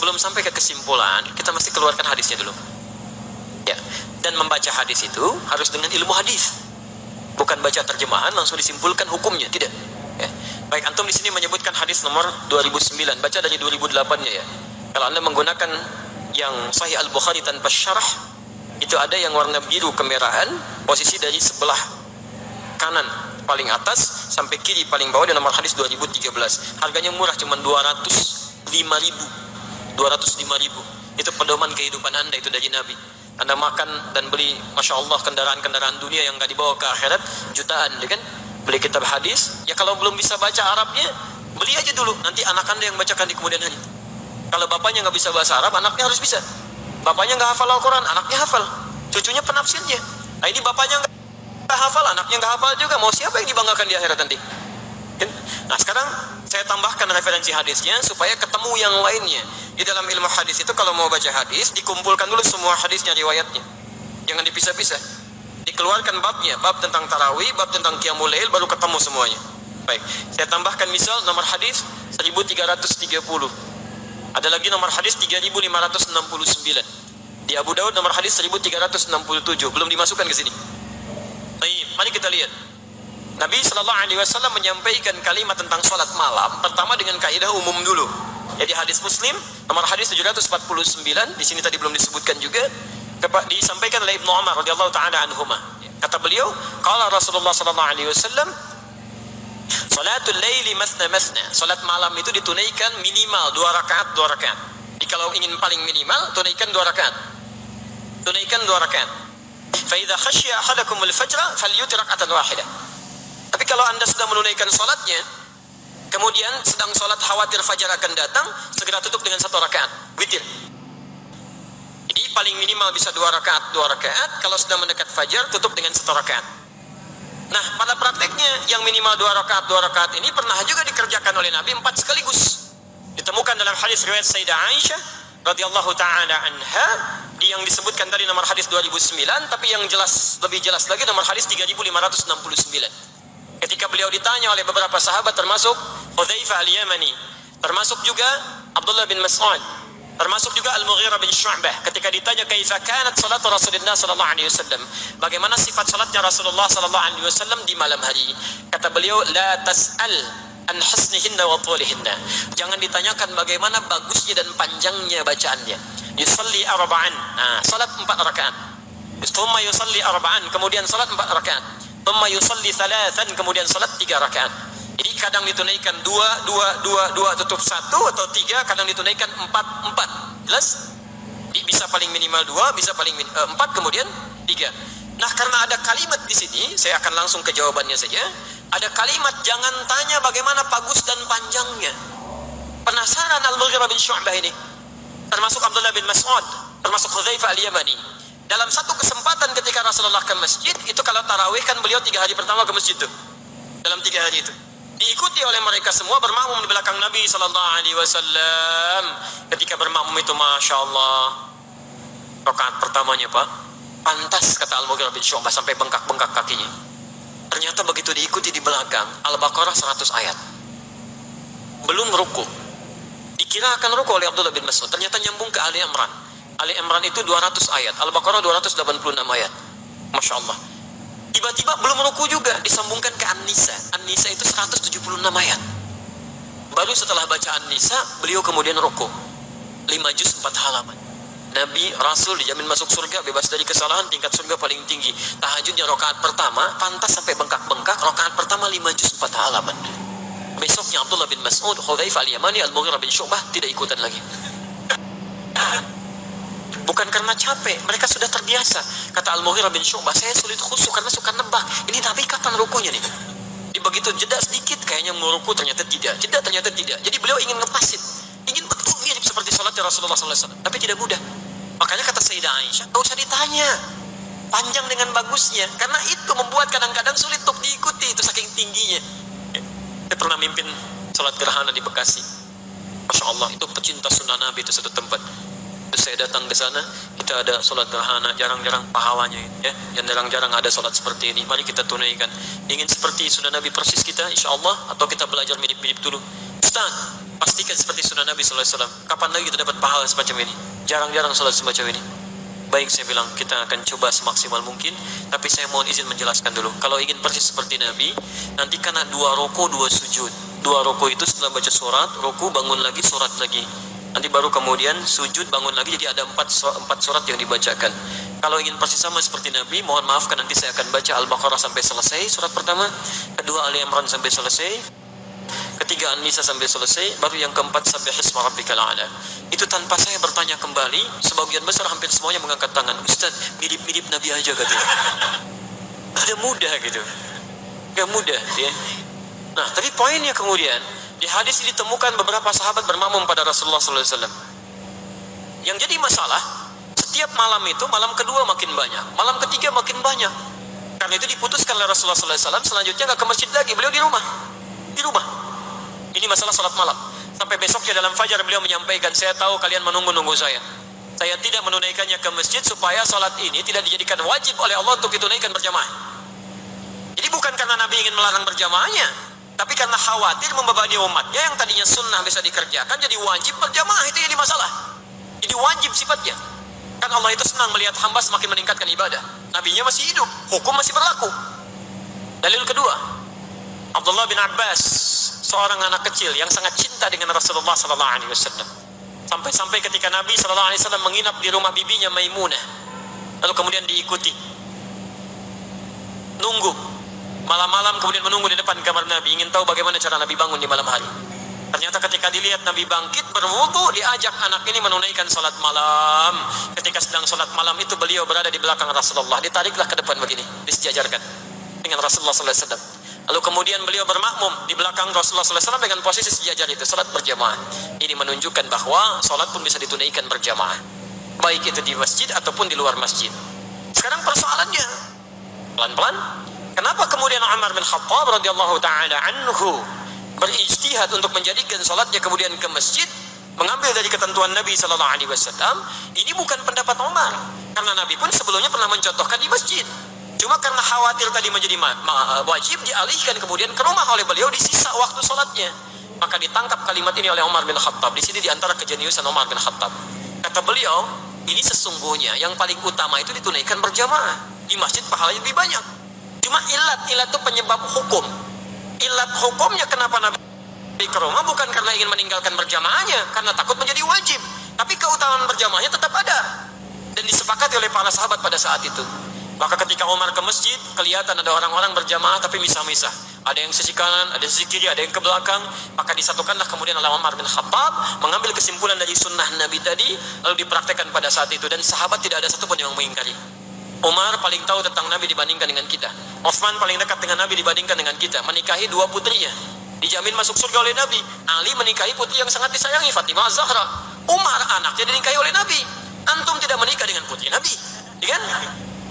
sebelum sampai ke kesimpulan, kita mesti keluarkan hadisnya dulu. Ya. Dan membaca hadis itu harus dengan ilmu hadis. Bukan baca terjemahan langsung disimpulkan hukumnya, tidak. Ya. Baik, antum di sini menyebutkan hadis nomor 2009, baca dari 2008-nya ya. Kalau Anda menggunakan yang Sahih Al-Bukhari tanpa syarah, itu ada yang warna biru kemerahan, posisi dari sebelah kanan paling atas sampai kiri paling bawah, di nomor hadis 2013. Harganya murah, cuma 205.000. Itu pedoman kehidupan Anda, itu dari Nabi. Anda makan dan beli, Masya Allah, kendaraan-kendaraan dunia yang gak dibawa ke akhirat jutaan, ya kan? Beli kitab hadis, ya kalau belum bisa baca Arabnya, beli aja dulu, nanti anak Anda yang bacakan di kemudian hari. Kalau bapaknya nggak bisa bahasa Arab, anaknya harus bisa. Bapaknya nggak hafal Al-Quran, anaknya hafal. Cucunya penafsirnya. Nah ini bapaknya nggak hafal, anaknya nggak hafal juga. Mau siapa yang dibanggakan di akhirat nanti? Nah sekarang saya tambahkan referensi hadisnya supaya ketemu yang lainnya. Di dalam ilmu hadis itu kalau mau baca hadis, dikumpulkan dulu semua hadisnya, riwayatnya. Jangan dipisah-pisah. Dikeluarkan babnya, bab tentang tarawih, bab tentang qiyamul lail, baru ketemu semuanya. Baik, saya tambahkan misal nomor hadis 1330. Ada lagi nomor hadis 3569. Di Abu Daud nomor hadis 1367. Belum dimasukkan ke sini. Baik, mari kita lihat. Nabi SAW menyampaikan kalimat tentang sholat malam pertama dengan kaidah umum dulu. Jadi hadis Muslim nomor hadis 749, di sini tadi belum disebutkan juga, disampaikan oleh Ibnu Umar radhiyallahu taala anhuma. Kata beliau, qala Rasulullah SAW, salatul laili masna masna. Salat malam itu ditunaikan minimal 2 rakaat. Jadi kalau ingin paling minimal, tunaikan 2 rakaat. Tunaikan 2 rakaat. Fa idza khashiya ahadakumul fajra falyutir rak'atan wahidah. Tapi kalau Anda sudah menunaikan salatnya, kemudian sedang salat khawatir fajar akan datang, segera tutup dengan 1 rakaat, witir. Jadi paling minimal bisa 2 rakaat. Kalau sudah mendekat fajar, tutup dengan 1 rakaat. Nah, pada prakteknya yang minimal 2 rakaat ini pernah juga dikerjakan oleh Nabi 4 sekaligus. Ditemukan dalam hadis riwayat Sayyidah Aisyah radhiyallahu taala anha, yang disebutkan tadi nomor hadis 2009, tapi yang lebih jelas lagi nomor hadis 3569. Ketika beliau ditanya oleh beberapa sahabat, termasuk Hudzaifah al-Yamani, termasuk juga Abdullah bin Mas'ud, termasuk juga Al-Mughirah bin Syu'bah, ketika ditanya kaifa kanat salatu Rasulullah sallallahu alaihi wasallam, bagaimana sifat salatnya Rasulullah sallallahu alaihi wasallam di malam hari, kata beliau, la tas'al an husnihinna wa tulihinna. Jangan ditanyakan bagaimana bagusnya dan panjangnya bacaannya. Yusalli arba'an. Nah, salat 4 rakaat. Tsumma yusalli arba'an, kemudian salat 4 rakaat. Tsumma yusalli thalathan, kemudian salat 3 rakaat. Jadi kadang ditunaikan 2 tutup 1 atau 3, kadang ditunaikan 4. Jelas? Bisa paling minimal 2, bisa paling 4, kemudian 3. Nah, karena ada kalimat di sini, saya akan langsung ke jawabannya saja. Ada kalimat, jangan tanya bagaimana bagus dan panjangnya. Penasaran Al-Mughirah bin Syu'bah ini, termasuk Abdullah bin Mas'ud, termasuk Hudzaifah al-Yamani. Dalam satu kesempatan ketika Rasulullah ke masjid, itu kalau tarawih kan beliau 3 hari pertama ke masjid itu. Dalam 3 hari itu diikuti oleh mereka semua bermakmum di belakang Nabi sallallahu alaihi wasallam. Ketika bermakmum itu, Masya Allah, rakaat pertamanya Pak, pantas kata Al-Mughirah bin Syu'bah sampai bengkak-bengkak kakinya. Ternyata begitu diikuti di belakang, Al-Baqarah 100 ayat. Belum ruku. Dikira akan ruku oleh Abdullah bin Mas'ud, ternyata nyambung ke Ali Imran. Ali Imran itu 200 ayat, Al-Baqarah 286 ayat. Masya Allah. Tiba-tiba belum ruku juga, disambungkan ke An-Nisa. An-Nisa itu 176 ayat. Baru setelah baca An-Nisa, beliau kemudian ruku. 5 juz 4 halaman. Nabi Rasul dijamin masuk surga, bebas dari kesalahan, tingkat surga paling tinggi. Tahajudnya rakaat pertama, pantas sampai bengkak-bengkak, rakaat pertama 5 juz 4 halaman. Besoknya Abdullah bin Mas'ud, Hudzaifah al-Yamani, Al-Mughirah bin Syu'bah tidak ikutan lagi. Bukan karena capek, mereka sudah terbiasa. Kata Al-Mughirah bin Syu'bah, saya sulit khusyuk karena suka nebak. Ini Nabi kapan rukunya nih? Di begitu jeda sedikit, kayaknya mau ruku, ternyata tidak. Jeda, ternyata tidak. Jadi beliau ingin ngepasin, ingin betul mirip seperti salatnya Rasulullah SAW. Tapi tidak mudah. Makanya kata Sayyidah Aisyah, gak usah ditanya panjang dengan bagusnya, karena itu membuat kadang-kadang sulit untuk diikuti, itu saking tingginya. Saya pernah mimpin salat gerhana di Bekasi. Masya Allah, itu pecinta sunnah Nabi, itu satu tempat. Terus saya datang ke sana, kita ada salat gerhana, jarang-jarang pahalanya ya, yang jarang-jarang ada salat seperti ini. Mari kita tunaikan. Ingin seperti sunnah Nabi persis kita, insya Allah, atau kita belajar mirip-mirip dulu. Ustaz, Pastikan seperti sunnah Nabi sallallahu alaihi wasallam. Kapan lagi kita dapat pahala semacam ini? Jarang-jarang salat semacam ini. Baik, saya bilang kita akan coba semaksimal mungkin, tapi saya mohon izin menjelaskan dulu. Kalau ingin persis seperti Nabi, nanti karena 2 roko 2 sujud. 2 roko itu setelah baca surat, roko bangun lagi, surat lagi. Nanti baru kemudian sujud, bangun lagi, jadi ada 4 surat yang dibacakan. Kalau ingin persis sama seperti Nabi, mohon maafkan, nanti saya akan baca Al-Baqarah sampai selesai surat pertama, kedua Ali Imran sampai selesai, ketiga An-Nisa sampai selesai, baru yang keempat Sabbihisma Rabbikal A'la. Itu tanpa saya bertanya kembali, sebagian besar hampir semuanya mengangkat tangan. Ustaz, mirip-mirip Nabi aja katanya. Ada mudah gitu. Gak mudah ya. Nah, tapi poinnya kemudian di hadis ini ditemukan beberapa sahabat bermakmum pada Rasulullah SAW. Yang jadi masalah, setiap malam itu, malam kedua makin banyak, malam ketiga makin banyak. Karena itu diputuskan oleh Rasulullah SAW, selanjutnya nggak ke masjid lagi, beliau di rumah. Di rumah. Ini masalah salat malam. Sampai besoknya dalam fajar beliau menyampaikan, saya tahu kalian menunggu-nunggu saya. Saya tidak menunaikannya ke masjid supaya salat ini tidak dijadikan wajib oleh Allah untuk ditunaikan berjamaah. Jadi bukan karena Nabi ingin melarang berjamaahnya, tapi karena khawatir membebani umatnya yang tadinya sunnah bisa dikerjakan jadi wajib berjamaah. Itu jadi masalah. Jadi wajib sifatnya. Kan Allah itu senang melihat hamba semakin meningkatkan ibadah. Nabinya masih hidup, hukum masih berlaku. Dalil kedua, Abdullah bin Abbas, seorang anak kecil yang sangat cinta dengan Rasulullah SAW. Sampai-sampai ketika Nabi SAW menginap di rumah bibinya Maimunah, lalu kemudian diikuti, nunggu malam-malam, kemudian menunggu di depan kamar Nabi, ingin tahu bagaimana cara Nabi bangun di malam hari. Ternyata ketika dilihat Nabi bangkit berwudu, diajak anak ini menunaikan salat malam. Ketika sedang salat malam itu beliau berada di belakang Rasulullah, ditariklah ke depan begini, disejajarkan dengan Rasulullah SAW. Lalu kemudian beliau bermakmum di belakang Rasulullah SAW dengan posisi sejajar itu, salat berjamaah. Ini menunjukkan bahwa salat pun bisa ditunaikan berjamaah, baik itu di masjid ataupun di luar masjid. Sekarang persoalannya, pelan-pelan, kenapa kemudian Umar bin Khattab radhiyallahu taala anhu berijtihad untuk menjadikan salatnya kemudian ke masjid, mengambil dari ketentuan Nabi sallallahu alaihi wasallam? Ini bukan pendapat Umar, karena Nabi pun sebelumnya pernah mencontohkan di masjid. Cuma karena khawatir tadi menjadi wajib, dialihkan kemudian ke rumah oleh beliau di sisa waktu salatnya. Maka ditangkap kalimat ini oleh Umar bin Khattab. Di sini diantara kejeniusan Umar bin Khattab. Kata beliau, ini sesungguhnya yang paling utama itu ditunaikan berjamaah. Di masjid pahalanya lebih banyak. Cuma ilat itu penyebab hukum. Ilat hukumnya kenapa Nabi ke rumah bukan karena ingin meninggalkan berjamaahnya, karena takut menjadi wajib. Tapi keutamaan berjamaahnya tetap ada dan disepakati oleh para sahabat pada saat itu. Maka ketika Umar ke masjid, kelihatan ada orang-orang berjamaah tapi misah-misah. Ada yang sisi kanan, ada yang sisi kiri, ada yang ke belakang. Maka disatukanlah kemudian oleh Umar bin Khattab, mengambil kesimpulan dari sunnah Nabi tadi, lalu dipraktekkan pada saat itu. Dan sahabat tidak ada satupun yang mengingkari. Umar paling tahu tentang Nabi dibandingkan dengan kita. Utsman paling dekat dengan Nabi dibandingkan dengan kita. Menikahi 2 putrinya, dijamin masuk surga oleh Nabi. Ali menikahi putri yang sangat disayangi, Fatimah Az-Zahra. Umar anaknya dinikahi oleh Nabi. Antum tidak menikah dengan putri Nabi, ya kan?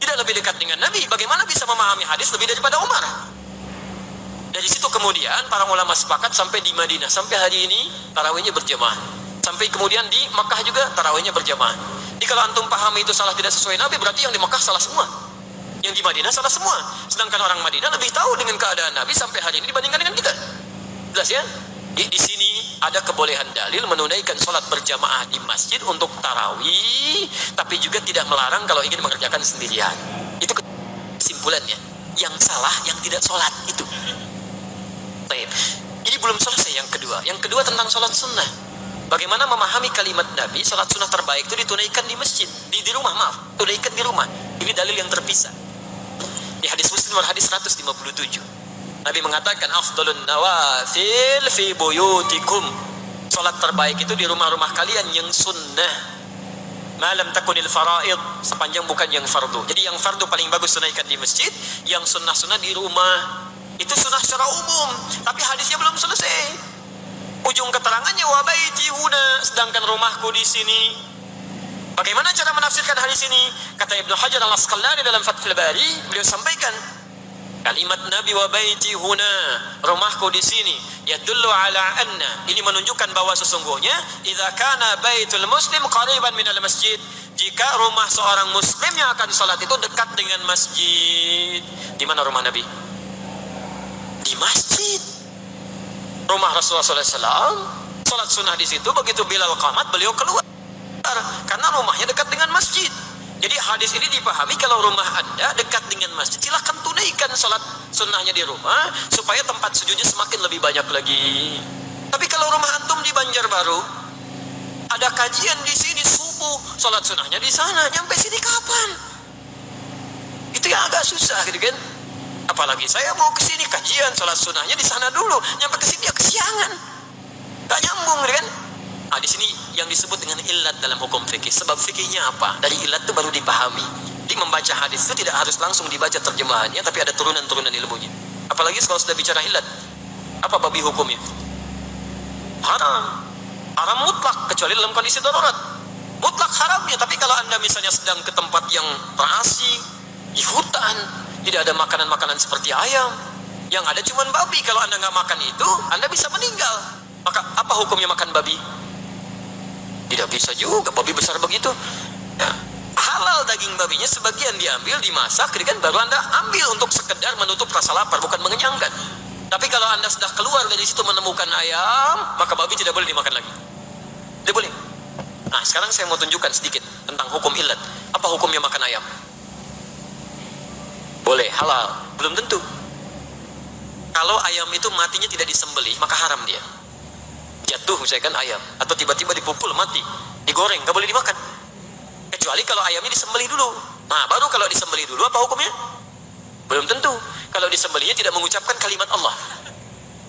Tidak lebih dekat dengan Nabi, bagaimana bisa memahami hadis lebih daripada Umar? Dari situ kemudian para ulama sepakat sampai di Madinah, sampai hari ini tarawihnya berjamaah. Sampai kemudian di Makkah juga tarawihnya berjamaah. Jadi kalau antum pahami itu salah tidak sesuai Nabi, berarti yang di Makkah salah semua, yang di Madinah salah semua. Sedangkan orang Madinah lebih tahu dengan keadaan Nabi sampai hari ini dibandingkan dengan kita. Jelas ya? Di sini ada kebolehan dalil menunaikan sholat berjamaah di masjid untuk tarawih, tapi juga tidak melarang kalau ingin mengerjakan sendirian. Itu kesimpulannya. Yang salah yang tidak sholat itu. Baik. Ini belum selesai yang kedua. Yang kedua tentang sholat sunnah. Bagaimana memahami kalimat Nabi, sholat sunnah terbaik itu ditunaikan di masjid, di rumah, maaf, tunaikan di rumah. Ini dalil yang terpisah. Di hadis Muslim hadis 157. Nabi mengatakan afdalun nawafil fi buyutikum. Salat terbaik itu di rumah-rumah kalian yang sunnah. Malam takunil faraid, sepanjang bukan yang fardu. Jadi yang fardu paling bagus tunaikan di masjid, yang sunnah-sunnah di rumah. Itu sunnah secara umum, tapi hadisnya belum selesai. Ujung keterangannya wa baiti huna, sedangkan rumahku di sini. Bagaimana cara menafsirkan hadis ini? Kata Ibnu Hajar Al-Asqalani dalam Fathul Bari, beliau sampaikan kalimat Nabi wa baiti huna, rumahku di sini, yadullu ala anna, ini menunjukkan bahwa sesungguhnya idza kana baitul muslim qariban minal masjid, jika rumah seorang muslim yang akan salat itu dekat dengan masjid. Di mana rumah Nabi? Di masjid. Rumah Rasulullah SAW sholat sunnah di situ. Begitu Bilal qamat, beliau keluar karena rumahnya dekat dengan masjid. Jadi hadis ini dipahami kalau rumah Anda dekat dengan masjid, silahkan tunaikan sholat sunnahnya di rumah supaya tempat sujudnya semakin lebih banyak lagi. Tapi kalau rumah antum di Banjarbaru, ada kajian di sini subuh, sholat sunnahnya di sana, nyampe sini kapan? Itu yang agak susah gitu kan. Apalagi saya mau ke sini kajian sholat sunnahnya di sana dulu, nyampe ke sini ya kesiangan, gak nyambung gitu kan. Nah, di sini yang disebut dengan ilat dalam hukum fikih. Sebab fikihnya apa? Dari ilat itu baru dipahami. Jadi membaca hadis itu tidak harus langsung dibaca terjemahannya, tapi ada turunan-turunan ilmunya. Apalagi kalau sudah bicara ilat, apa babi hukumnya? Haram. Haram mutlak, kecuali dalam kondisi darurat. Mutlak haramnya. Tapi kalau Anda misalnya sedang ke tempat yang terasing, di hutan, tidak ada makanan-makanan seperti ayam, yang ada cuma babi. Kalau Anda nggak makan itu, Anda bisa meninggal. Maka apa hukumnya makan babi? Tidak bisa juga, babi besar begitu ya. Halal daging babinya, sebagian diambil, dimasak, kan baru Anda ambil untuk sekedar menutup rasa lapar, bukan mengenyangkan. Tapi kalau Anda sudah keluar dari situ menemukan ayam, maka babi tidak boleh dimakan lagi. Tidak boleh. Nah, sekarang saya mau tunjukkan sedikit tentang hukum ilat. Apa hukumnya makan ayam? Boleh, halal. Belum tentu. Kalau ayam itu matinya tidak disembelih, maka haram dia. Jatuh misalkan ayam, atau tiba-tiba dipukul mati, digoreng, gak boleh dimakan. Kecuali kalau ayamnya disembelih dulu. Nah, baru kalau disembelih dulu apa hukumnya? Belum tentu. Kalau disembelihnya tidak mengucapkan kalimat Allah,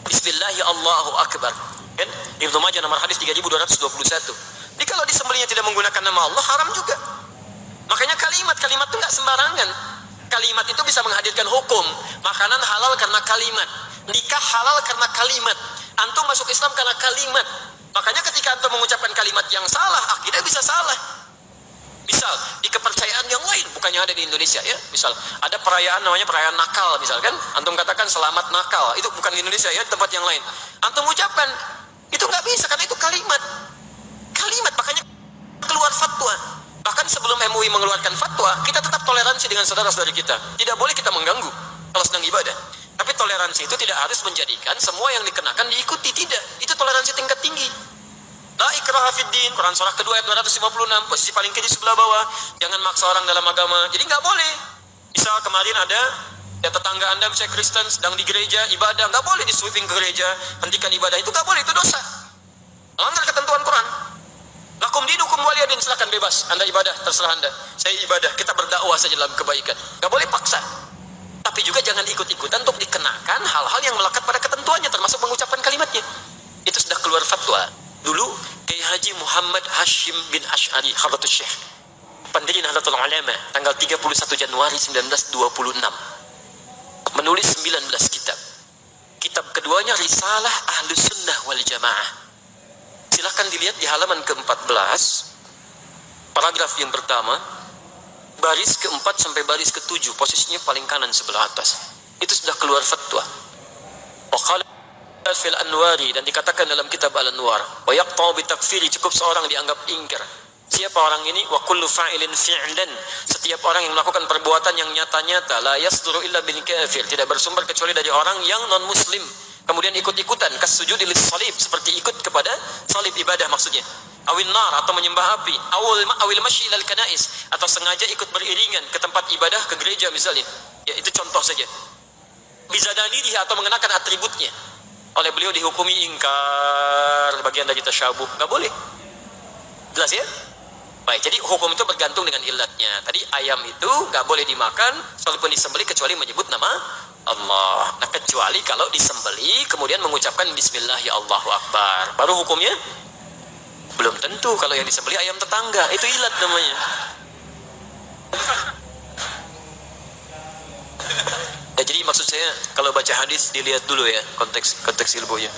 Bismillahi Allahu Akbar, kan? Ibnu Majah nomor hadis 3221. Jadi kalau disembelihnya tidak menggunakan nama Allah, haram juga. Makanya kalimat itu nggak sembarangan. Kalimat itu bisa menghadirkan hukum. Makanan halal karena kalimat, nikah halal karena kalimat. Antum masuk Islam karena kalimat. Makanya ketika antum mengucapkan kalimat yang salah, akidah bisa salah. Misal di kepercayaan yang lain, bukannya ada di Indonesia ya. Misal ada perayaan namanya perayaan nakal, misalkan antum katakan selamat nakal, itu bukan di Indonesia ya, tempat yang lain. Antum ucapkan itu nggak bisa karena itu kalimat. Makanya keluar fatwa. Bahkan sebelum MUI mengeluarkan fatwa, kita tetap toleransi dengan saudara-saudari kita. Tidak boleh kita mengganggu kalau sedang ibadah. Tapi toleransi itu tidak harus menjadikan semua yang dikenakan diikuti, tidak. Itu toleransi tingkat tinggi. La ikraha fid din, Quran surah kedua ayat 256, posisi paling kiri sebelah bawah. Jangan maksa orang dalam agama. Jadi nggak boleh. Misal kemarin ada ya tetangga Anda misalnya Kristen sedang di gereja ibadah, nggak boleh di sweeping ke gereja, hentikan ibadah, itu nggak boleh, itu dosa. Melanggar ketentuan Quran. Lakum dinukum waliyadin, silakan bebas. Anda ibadah, terserah Anda. Saya ibadah, kita berdakwah saja dalam kebaikan. Nggak boleh paksa. Tapi juga jangan ikut-ikutan untuk dikenakan hal-hal yang melekat pada ketentuannya, termasuk mengucapkan kalimatnya. Itu sudah keluar fatwa. Dulu Kiai Haji Muhammad Hashim bin Ash'ari Hadratus Syekh, pendiri Nahdlatul Ulama, tanggal 31 Januari 1926, menulis 19 kitab. Kitab keduanya Risalah Ahlus Sunnah wal Jamaah. Silahkan dilihat di halaman ke-14, paragraf yang pertama, baris ke-4 sampai baris ke-7, posisinya paling kanan sebelah atas. Itu sudah keluar fatwa. Waqala fil Anwari, dan dikatakan dalam kitab Al-Anwar, wa yaqta'u bi takfiri, cukup seorang dianggap ingkar. Siapa orang ini? Wa kullu fa'ilin fi'lan, setiap orang yang melakukan perbuatan yang nyata-nyata, la yasduru illa bil kafir, tidak bersumber kecuali dari orang yang non muslim. Kemudian ikut-ikutan kasujudi lis salib, seperti ikut kepada salib ibadah maksudnya. Awil nar, atau menyembah api. Awil masyi ilal kanais, atau sengaja ikut beriringan ke tempat ibadah, ke gereja misalnya. Ya, itu contoh saja. Bizadanihi, atau mengenakan atributnya. Oleh beliau dihukumi ingkar, bagian dari tasyabuh. Nggak boleh. Jelas ya? Baik, jadi hukum itu bergantung dengan ilatnya. Tadi ayam itu nggak boleh dimakan walaupun disembelih kecuali menyebut nama Allah. Nah, kecuali kalau disembelih kemudian mengucapkan Bismillah ya Allahu Akbar, baru hukumnya. Belum tentu. Kalau yang disembelih ayam tetangga, itu ilat namanya. Ya, jadi maksud saya kalau baca hadis dilihat dulu ya konteks ilmunya.